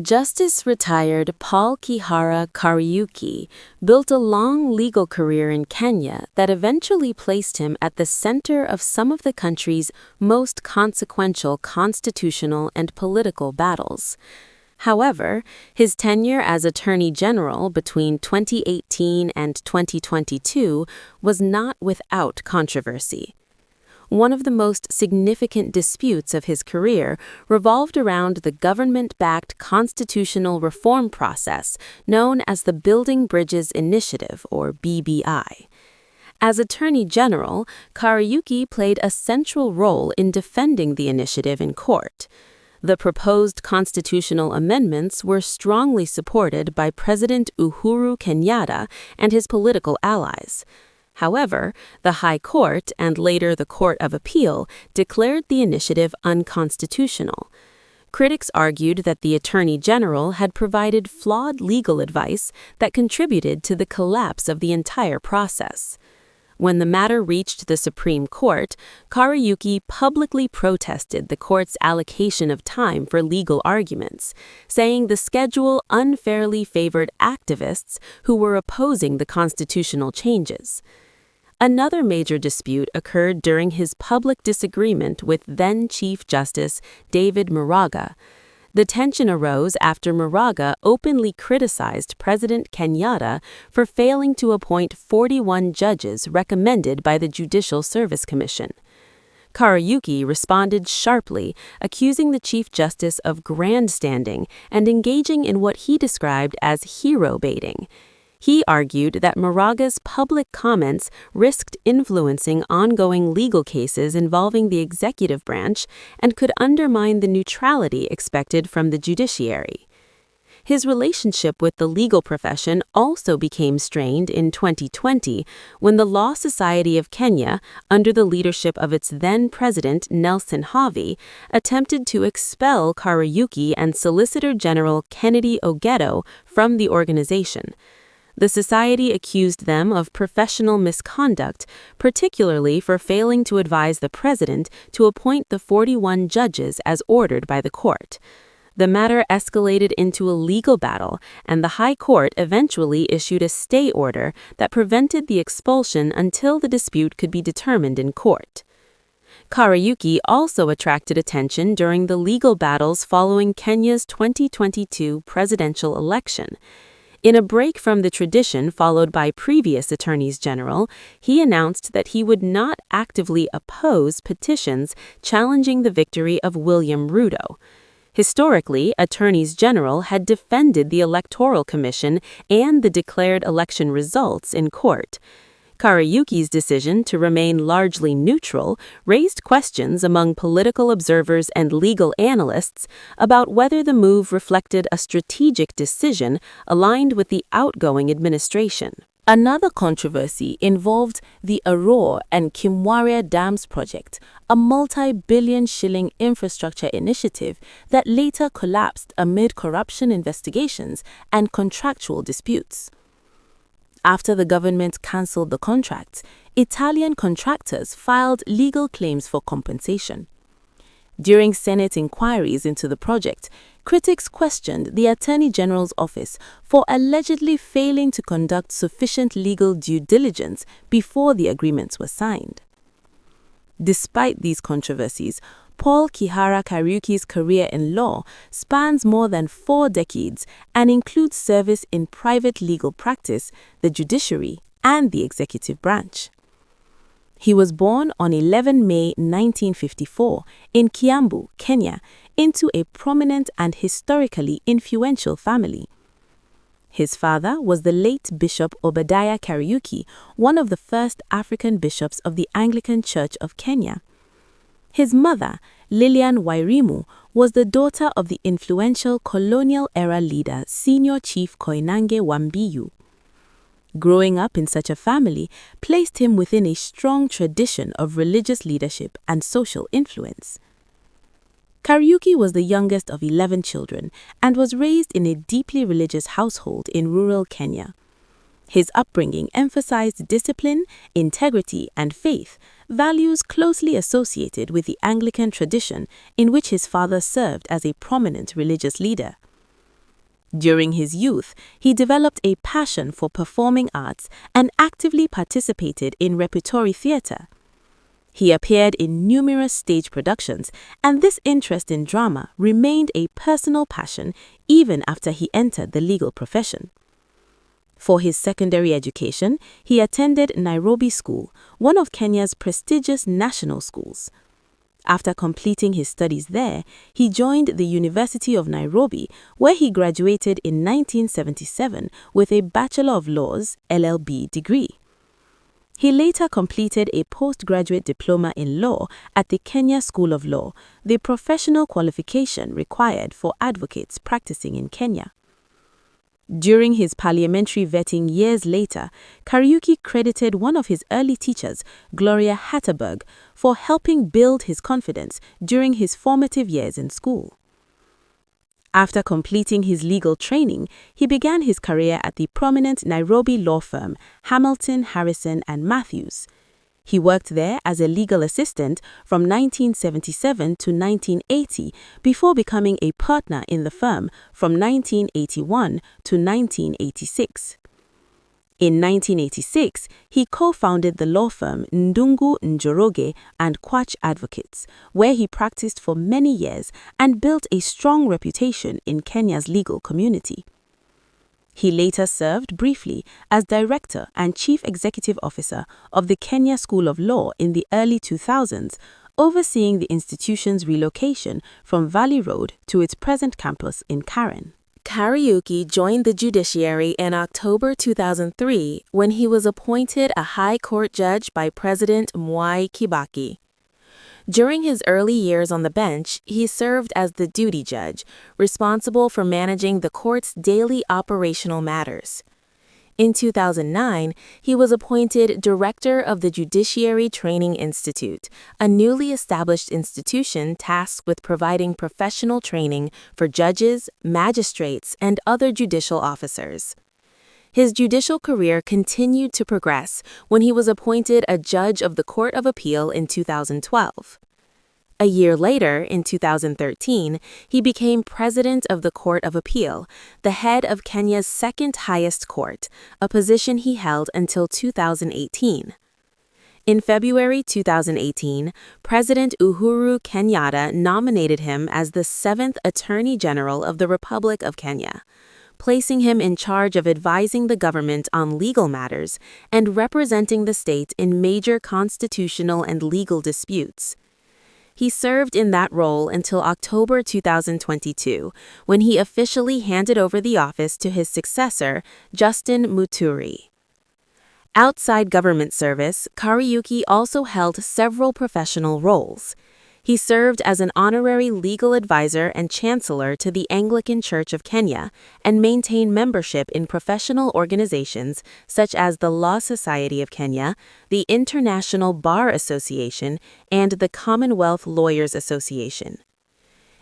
Justice retired Paul Kihara Kariuki built a long legal career in Kenya that eventually placed him at the center of some of the country's most consequential constitutional and political battles. However, his tenure as Attorney General between 2018 and 2022 was not without controversy. One of the most significant disputes of his career revolved around the government-backed constitutional reform process known as the Building Bridges Initiative, or BBI. As Attorney General, Kariuki played a central role in defending the initiative in court. The proposed constitutional amendments were strongly supported by President Uhuru Kenyatta and his political allies. However, the High Court and later the Court of Appeal declared the initiative unconstitutional. Critics argued that the Attorney General had provided flawed legal advice that contributed to the collapse of the entire process. When the matter reached the Supreme Court, Kariuki publicly protested the court's allocation of time for legal arguments, saying the schedule unfairly favored activists who were opposing the constitutional changes. Another major dispute occurred during his public disagreement with then-Chief Justice David Maraga. The tension arose after Maraga openly criticized President Kenyatta for failing to appoint 41 judges recommended by the Judicial Service Commission. Kariuki responded sharply, accusing the Chief Justice of grandstanding and engaging in what he described as hero baiting. He argued that Maraga's public comments risked influencing ongoing legal cases involving the executive branch and could undermine the neutrality expected from the judiciary. His relationship with the legal profession also became strained in 2020 when the Law Society of Kenya, under the leadership of its then-president Nelson Havi, attempted to expel Kariuki and Solicitor General Kennedy Ogeto from the organization. The society accused them of professional misconduct, particularly for failing to advise the president to appoint the 41 judges as ordered by the court. The matter escalated into a legal battle, and the High Court eventually issued a stay order that prevented the expulsion until the dispute could be determined in court. Kariuki also attracted attention during the legal battles following Kenya's 2022 presidential election. In a break from the tradition followed by previous attorneys general, he announced that he would not actively oppose petitions challenging the victory of William Ruto. Historically, attorneys general had defended the Electoral Commission and the declared election results in court. Kariuki's decision to remain largely neutral raised questions among political observers and legal analysts about whether the move reflected a strategic decision aligned with the outgoing administration. Another controversy involved the Arua and Kimwaria Dams project, a multi-billion shilling infrastructure initiative that later collapsed amid corruption investigations and contractual disputes. After the government cancelled the contracts, Italian contractors filed legal claims for compensation. During Senate inquiries into the project, critics questioned the Attorney General's office for allegedly failing to conduct sufficient legal due diligence before the agreements were signed. Despite these controversies, Paul Kihara Kariuki's career in law spans more than 4 decades and includes service in private legal practice, the judiciary, and the executive branch. He was born on 11 May 1954 in Kiambu, Kenya, into a prominent and historically influential family. His father was the late Bishop Obadiah Kariuki, one of the first African bishops of the Anglican Church of Kenya. His mother, Lilian Wairimu, was the daughter of the influential colonial-era leader Senior Chief Koinange Wambiyu. Growing up in such a family placed him within a strong tradition of religious leadership and social influence. Kariuki was the youngest of 11 children and was raised in a deeply religious household in rural Kenya. His upbringing emphasized discipline, integrity, and faith, values closely associated with the Anglican tradition in which his father served as a prominent religious leader. During his youth, he developed a passion for performing arts and actively participated in repertory theatre. He appeared in numerous stage productions, and this interest in drama remained a personal passion even after he entered the legal profession. For his secondary education, he attended Nairobi School, one of Kenya's prestigious national schools. After completing his studies there, he joined the University of Nairobi, where he graduated in 1977 with a Bachelor of Laws (LLB) degree. He later completed a postgraduate diploma in law at the Kenya School of Law, the professional qualification required for advocates practicing in Kenya. During his parliamentary vetting years later, Kariuki credited one of his early teachers, Gloria Hatterberg, for helping build his confidence during his formative years in school. After completing his legal training, he began his career at the prominent Nairobi law firm Hamilton, Harrison and Matthews. He worked there as a legal assistant from 1977 to 1980 before becoming a partner in the firm from 1981 to 1986. In 1986, he co-founded the law firm Ndungu Njoroge and Kwach Advocates, where he practiced for many years and built a strong reputation in Kenya's legal community. He later served briefly as Director and Chief Executive Officer of the Kenya School of Law in the early 2000s, overseeing the institution's relocation from Valley Road to its present campus in Karen. Kariuki joined the judiciary in October 2003 when he was appointed a high court judge by President Mwai Kibaki. During his early years on the bench, he served as the duty judge, responsible for managing the court's daily operational matters. In 2009, he was appointed director of the Judiciary Training Institute, a newly established institution tasked with providing professional training for judges, magistrates, and other judicial officers. His judicial career continued to progress when he was appointed a judge of the Court of Appeal in 2012. A year later, in 2013, he became president of the Court of Appeal, the head of Kenya's second highest court, a position he held until 2018. In February 2018, President Uhuru Kenyatta nominated him as the 7th Attorney General of the Republic of Kenya, placing him in charge of advising the government on legal matters and representing the state in major constitutional and legal disputes. He served in that role until October 2022, when he officially handed over the office to his successor, Justin Muturi. Outside government service, Kariuki also held several professional roles. He served as an honorary legal advisor and chancellor to the Anglican Church of Kenya and maintained membership in professional organizations such as the Law Society of Kenya, the International Bar Association, and the Commonwealth Lawyers Association.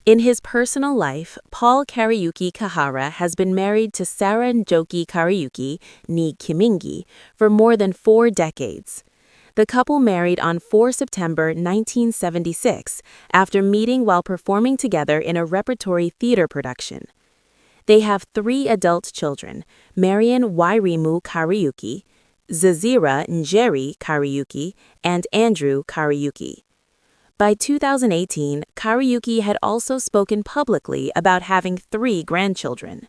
In his personal life, Paul Kariuki Kihara has been married to Sarah Njoki Kariuki, nee Kimingi, for more than 4 decades. The couple married on 4 September 1976 after meeting while performing together in a repertory theater production. They have 3 adult children, Marian Wairimu Kariuki, Zazira Njeri Kariuki, and Andrew Kariuki. By 2018, Kariuki had also spoken publicly about having 3 grandchildren.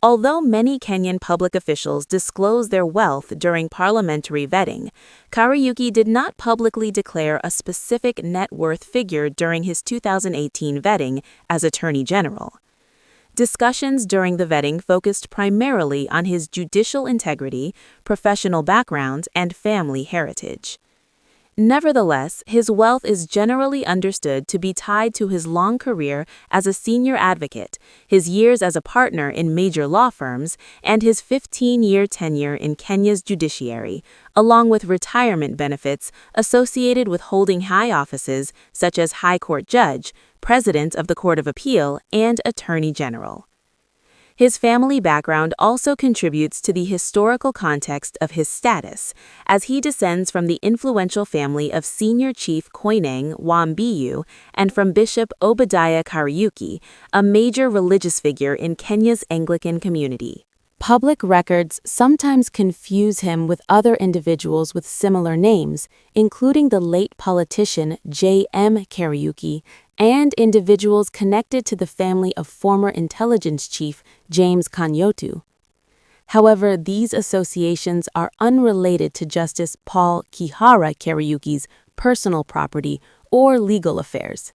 Although many Kenyan public officials disclose their wealth during parliamentary vetting, Kariuki did not publicly declare a specific net worth figure during his 2018 vetting as Attorney General. Discussions during the vetting focused primarily on his judicial integrity, professional background, and family heritage. Nevertheless, his wealth is generally understood to be tied to his long career as a senior advocate, his years as a partner in major law firms, and his 15-year tenure in Kenya's judiciary, along with retirement benefits associated with holding high offices such as High Court Judge, President of the Court of Appeal, and Attorney General. His family background also contributes to the historical context of his status, as he descends from the influential family of Senior Chief Koineng Wambiyu and from Bishop Obadiah Kariuki, a major religious figure in Kenya's Anglican community. Public records sometimes confuse him with other individuals with similar names, including the late politician J.M. Kariuki and individuals connected to the family of former intelligence chief James Kanyotu. However, these associations are unrelated to Justice Paul Kihara Kariuki's personal property or legal affairs.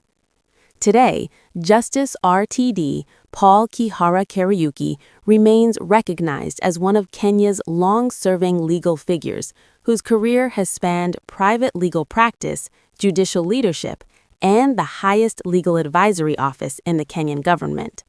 Today, Justice R.T.D. Paul Kihara Kariuki remains recognized as one of Kenya's long-serving legal figures whose career has spanned private legal practice, judicial leadership, and the highest legal advisory office in the Kenyan government.